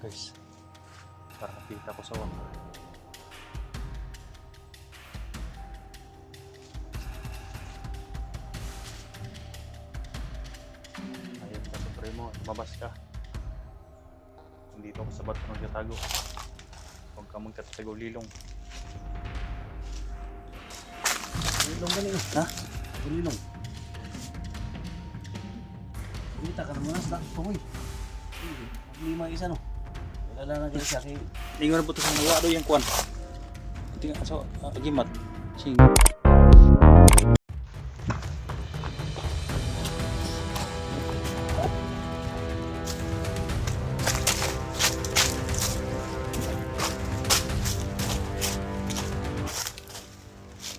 guys, para nakita ko sa waka. Ayun ka Supremo, lumabas ka. Nandito ako sa bato ng Gatago. Huwag ka magkatagulilong. Lilong ka nila. Ha? Lilong. Kumita ka naman sa tumoy. Lima isa no. Wala na naging siya kay... Lingon na po ito sa nawa doon yung kuwan. Tingnan so, agimat. Sing.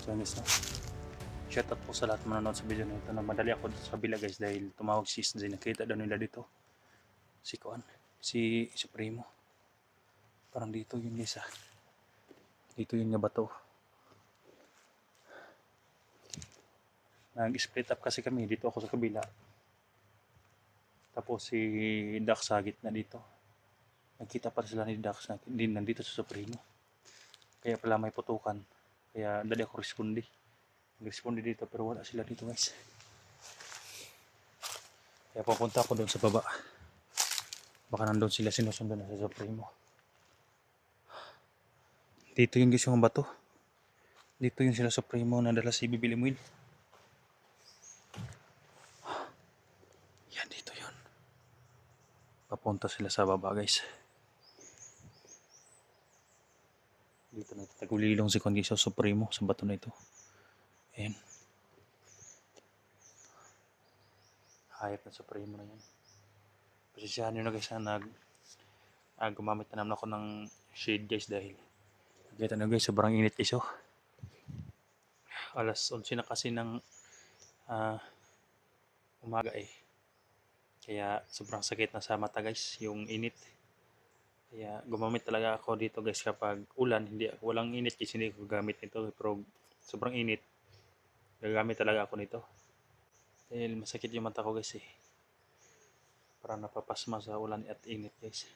So guys, no? Shout out po sa lahat ng manonood sa video na ito. Madali ako sa kabila guys dahil tumawag si Isnay. Nakita daw nila dito. Si Kuan. Si Supremo. Parang dito yun guys ah. Dito yun nga bato. Nag-split up kasi kami. Dito ako sa kabila. Tapos si Dax sa gitna dito. Nagkita pa sila ni Dax na din nandito sa Supremo. Kaya pala may putukan. Kaya dali ako respondi. Nag-respondi dito pero wala sila dito guys. Kaya pupunta ako doon sa baba. Baka nandun sila sinusundan na sa Supremo. Dito yung guys yung bato. Dito yung sila Supremo na dala si Bibi Limuel. Yan dito yun. Papunta sila sa baba guys. Dito na tagulilong si Congiso Supremo sa bato na ito. Ayan. Hayop na Supremo na yan. Pasisyahan nyo na guys na gumamit na naman ako ng shade guys dahil kita na guys sobrang init guys oh. Alas 11 na kasi ng umaga eh. Kaya sobrang sakit na sa mata guys yung init. Kaya gumamit talaga ako dito guys kapag ulan, walang init guys hindi ko gamit nito pero sobrang init. Gagamit talaga ako nito. Dahil masakit yung mata ko guys eh. Parang napapasma sa ulan at init guys.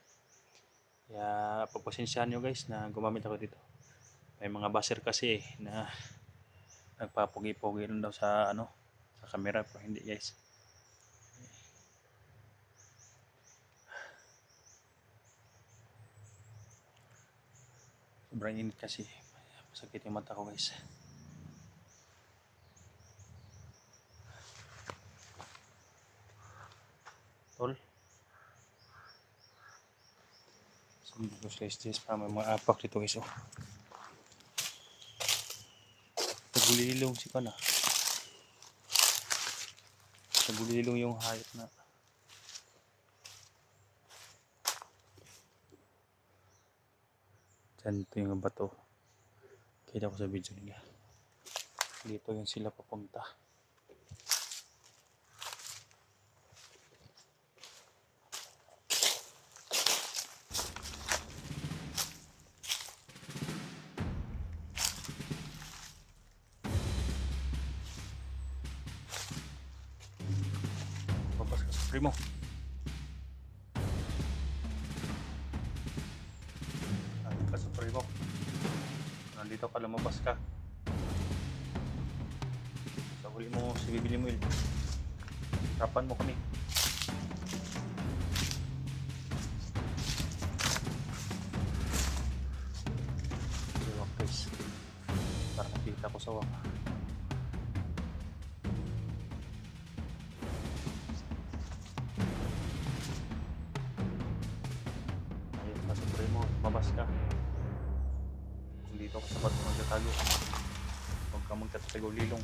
Kaya pagpasensyahan nyo guys na gumamit ako dito. May mga baser kasi eh na nagpapugi-pugi lang daw sa sa camera pero hindi guys. Sobrang init kasi. Masakit yung mata ko guys. Tol. Sumbi ko guys para may mga apak dito guys oh. Nagulilong si Kana. Nagulilong yung hayop na. Diyan ito yung bato. Kita ko sa video nila. Dito yung sila papunta. Babas ka sa primo. Nandito ka sa primo. Nandito ka, lumabas ka. Sa huli mo si Bibi Limuel. Kapan mo kami. Iwak guys. Para nakita ko sa waka. Ayun ka sa primo. Lumabas ka. Dito ako sa bato ng Gatago. Huwag ka magkatagulilong.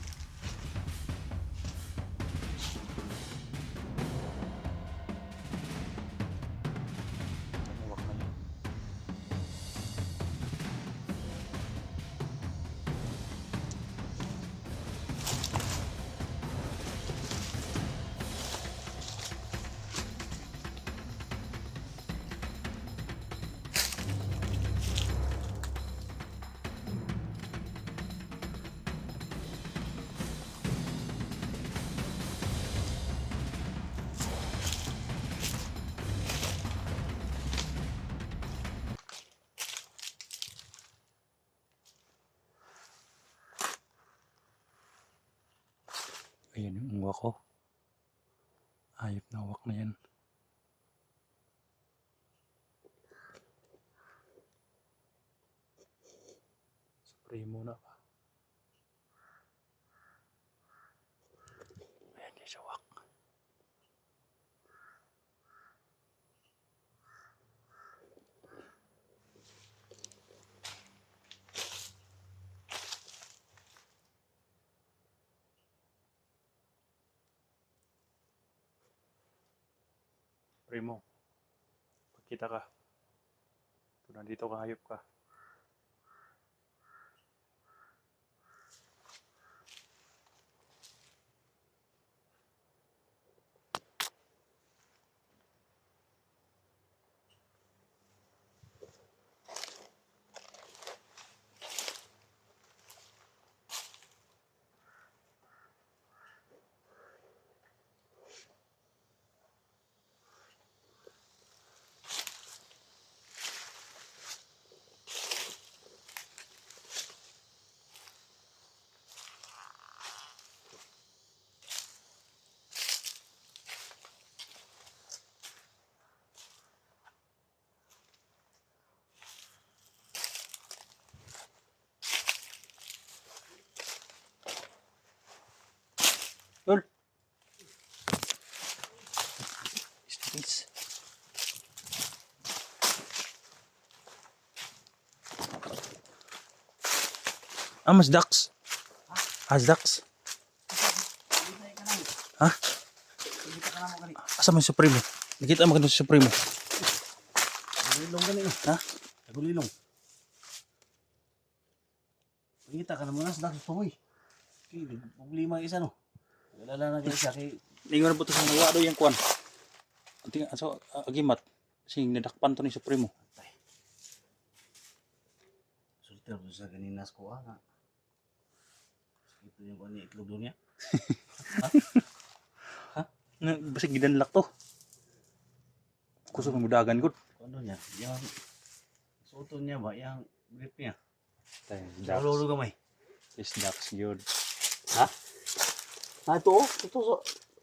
Huwag na yun. Ayan yung uwak ko. Ayop na uwak na yan. Supremo na ba? Ayan guys, uwak. Primo, pagkita ka. Kung nandito ka, hayop ka. Yun! Please. Mas ducks. Ducks. Ha? Asa mo yung Supremo? Nakita mo ganun sa Supremo? Nagulilong gani eh. Ha? Nagulilong. Pagkita ka na muna sa dakos tumoy. Okay, problema isa no. Wala na kayo siya kay Ningon na po ito sa nawa do yung kwan. So, agimat. Kasi nadakpan to ni Supremo. sulter po sa ganinas ko nga. Ito yung ano itlog doon niya. Basig gidanlak to. Kusog ng mudagan ko. Ano niya? Yang suoton niya ba? Yang grip niya. Ducks. Lolo gamay. Is ducks yun. Ha? Ito oh. Ito so.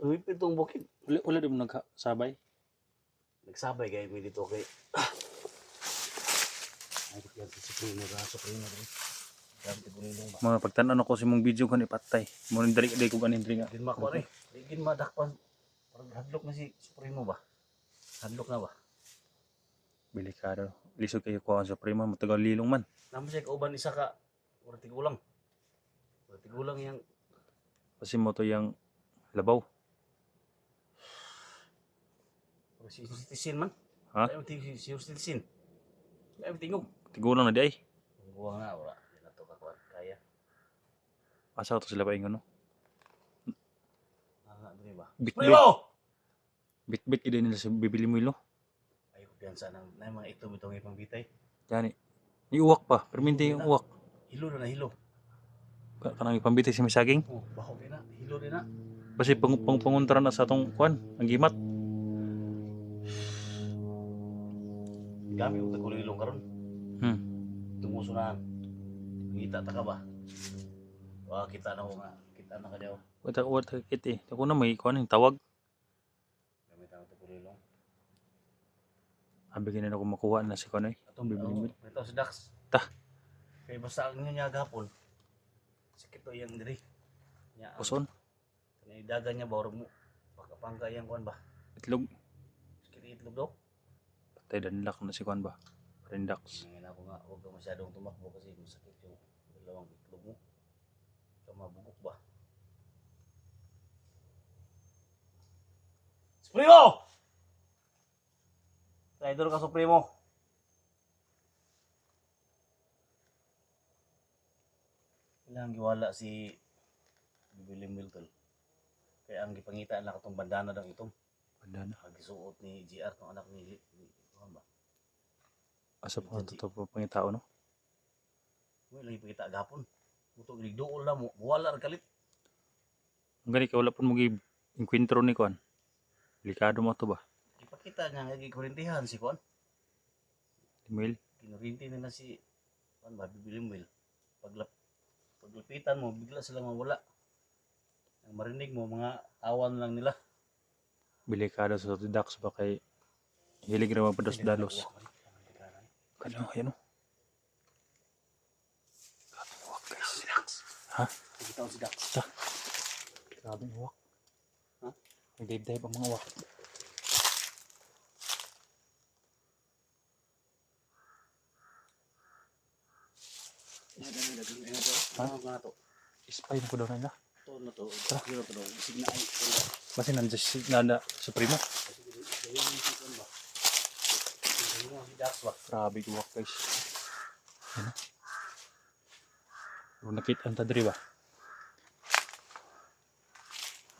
Lumipit itong bukid. Wala din mo nagsabay. Nagsabay kayo mo dito kay... Ay, yan si Supremo ka. Supremo ka. Gamit ko nilong ba? Mga pagtanan ako sa mong video kan ipatay. Mo dali ko ganin diri nga. Din mako rin. Din madakpan. Parang hadlok na si Supremo ba? Hadlok na ba? Delikado. Lisod kayo ko ang Supremo matagal lilong man. Naman siya kauban isa ka. Mura tigulang. Mura tigulang yang... Kasi mo to yung labaw. Si citizen man. Ha? Ayaw tingog si citizen. Ayaw tingog. Tigulang na di ay. Buwang na, wala. Hindi na ito kakuan. Kaya. Asa to sila ba yung ano? Di ba? Bit-bit. Primo! Bit-bit ida nila sa bibili mo ilo. Ayaw ko piyansa ng mga itong ipang bitay. Yani. Iuwak pa. Perminti yung uwak. Hilo na hilo. Kanang ipambitay si Misaging. Oh, bako din na. Hilo din na. Basi panguntaran na sa atong kwan. Ang gimat. Gamit ko tagulilong karon. Hmm. Tumusunan. Kita ta ka ba? Wa kita na ko nga. Kita na ka daw. Wata kit eh. Ako na may kwan yung tawag. Gamit ang tagulilong. Abigin na ako makuha na si kwan eh. Atong Bibili mo. ito si Dax. Ta. Kaya basta ang niya gapon. Sakit to yang diri. Nya. Puson. Kanay dagan niya ba mo. Pagkapangka yang kuan ba? Itlog. Sakit itlog daw. Patay danlak na si kwan ba. Rendax. Ngayon ako nga, huwag ka masyadong tumakbo kasi masakit yung dalawang itlog mo. So mabugok ba? Supremo! Traidor ka, Supremo. Kailangan giwala si Bibiling Milton. Kaya ang gipangita na katong bandana daw itong Banda na. pagisuot ni GR tong anak ni Juan ba? Asa pa totoo pa pangitao no? Mo lagi pakita gapon. Muto gigduol na mo, wala ra kalit. Ang gani ka wala pun mo gi-encuentro ni kwan. Delikado mo to ba? Ipakita niya nga gikurintihan si Juan. Email. Kinurinti nila si Juan ba Bibiling Will. Paglapitan mo bigla sila mawala. Ang marinig mo, mga tawan lang nila. Delikado sa ducks ba kay hilig ra man pados dalos. Kano yan oh. Grabing uwak guys. Ha? Nakita ko si Dax. Ta. Grabing uwak. Ha? Nagdive-dive ang mga uwak. Ha? Ano nga to? Ispay na ko daw nila. Ito na to. Ito na to. Isig na ay. Basi nandiyan si Nana Supremo. Si Dax ba? Grabe uwak guys. Ano? Kung nakita ang tadri ba?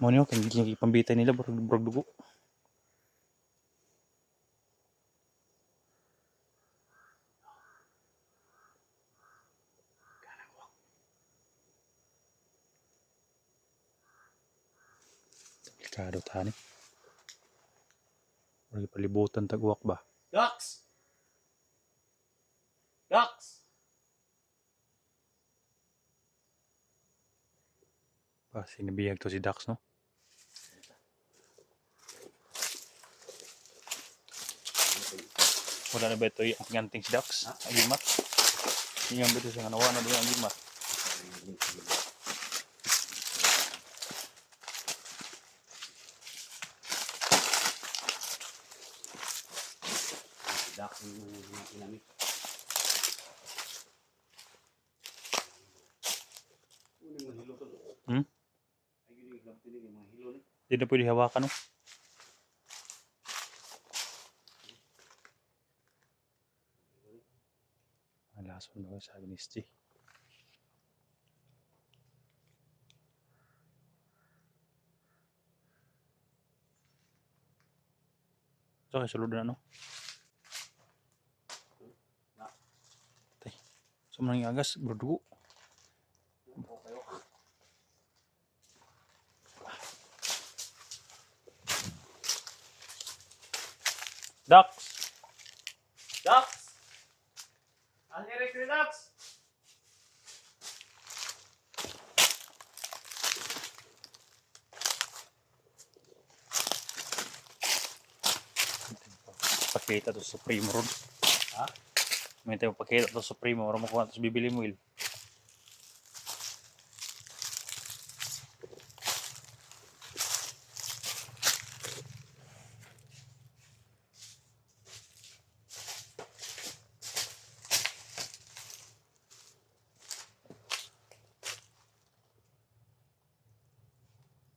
Mo niyo kung pambitay nila burog dugo. Delikado tani. Burog palibutan tag-uwak ba? Dax! Dax! Sinibiyag to si Dax no? Wala na ba ito yung ganting si Dax? Agimat? Yung ba ito siya nawa na doon ang agimat? Si Dax yung kinamit. Ano yung mahilo to? Hmm? Ay yun yung gamtinig yung mahilo ni. Hindi na pwede hawakan no? Ang lason ba sabi ni Steve? So kaya sulod na no? Tay. So manang agas berdugo. Dax! Dax! Ang direct ni Dax! Pakita to sa Supremo ron. Ha? May tayo pakita to sa Supremo. Wala mo kuha to sa bibili mo il.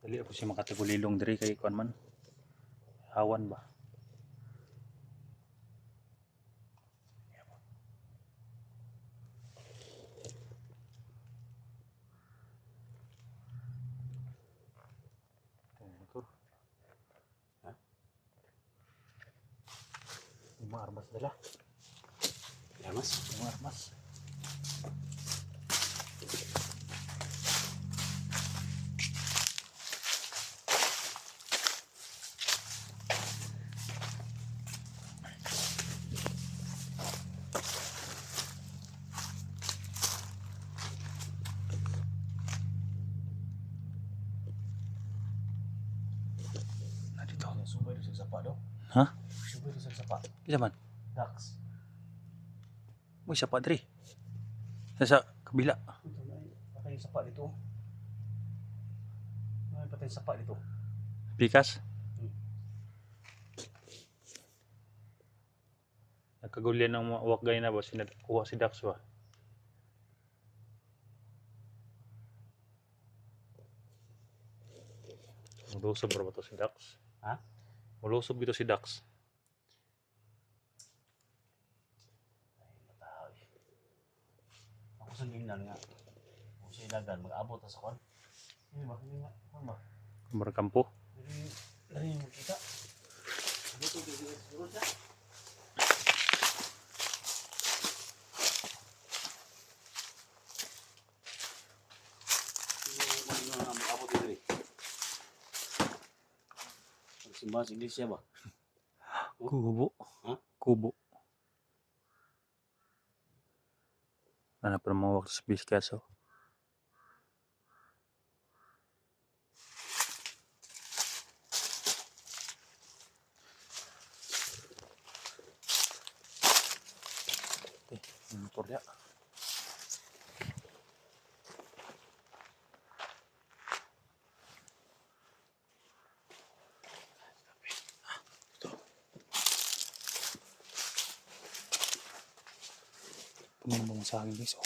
Dali ako siya makatagulilong diri kay kuan man. Hawan ba? Motor. Ha? Yung mga armas dala. Yamas? Yung mga armas. Na dito. Subay doon sa sapa daw. Ha? Subay doon sa sapa. Kisa man? Dax. Mo isa pa diri. Sa kabila. Ito na patay yung sapa dito. May patay yung sapa dito. Pikas. Nagkagulyan ng mga uwak gaya na ba? Kuha si Dax ba? Mulusog ba to si Dax? Ha? Mulusog dito si Dax. Ay, mataw. Ako sa gingnan nga. Kung sa ilagan, mag-abot sa kwan. Hindi ba? Hindi nga. Ano ba? Kumarakampo. Dari yung makita. Ano ito? Siguro siya. Mag-abot dito eh. Magsimba sa iglesia ba? Kubo. Ha? Kubo. Ano pa mga uwak sa Biskas oh. motor ya. Puno mo sa akin guys. Oh.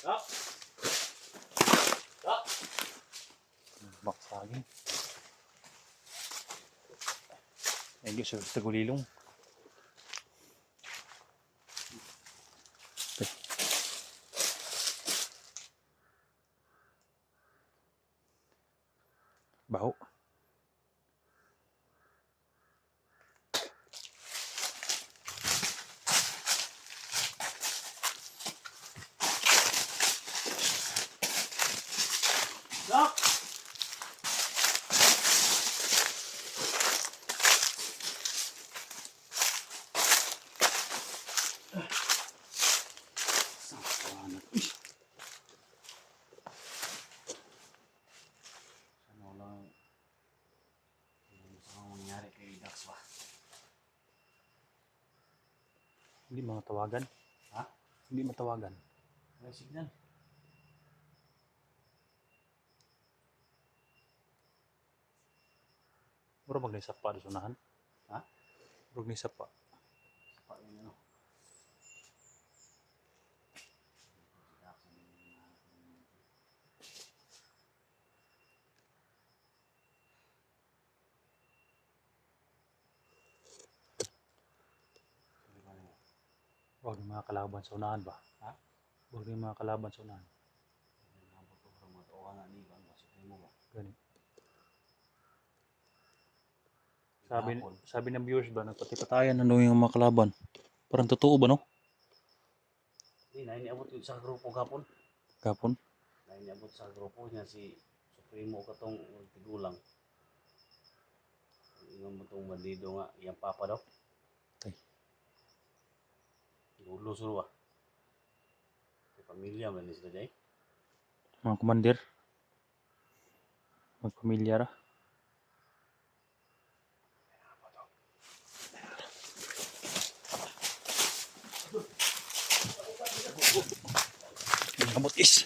Ah! Ah! Bak sa akin. Ay guys, tagulilong. Baho. Ah! Ano lang ang mangyari kay Dax ba? Hindi matawagan. Ha? Hindi matawagan. May signal. Bro, pag naisapa doon sa unahan. Ha? Bro, naisapa. Sapa yung ano. Si Dax ang sabi ko niya. Huwag yung mga kalaban sa unahan ba? Ha? Huwag yung mga kalaban sa unahan. Nabot ko from mga tuwa na ni Ivan. Masipin mo ba? Gani. Sabi ng viewers ba, nagpatipatayan ano yung mga kalaban. Parang totoo ba no? Hindi, nainiabot yun sa grupo kapon. Kapon. Nainiabot sa grupo niya si Supremo katong tigulang. Ingon mo itong bandido nga, iyang papa daw. Tay. Gulo suruwa. Pamilya man ni sila day. Mga komandir. Magpamilya ra. Abot is.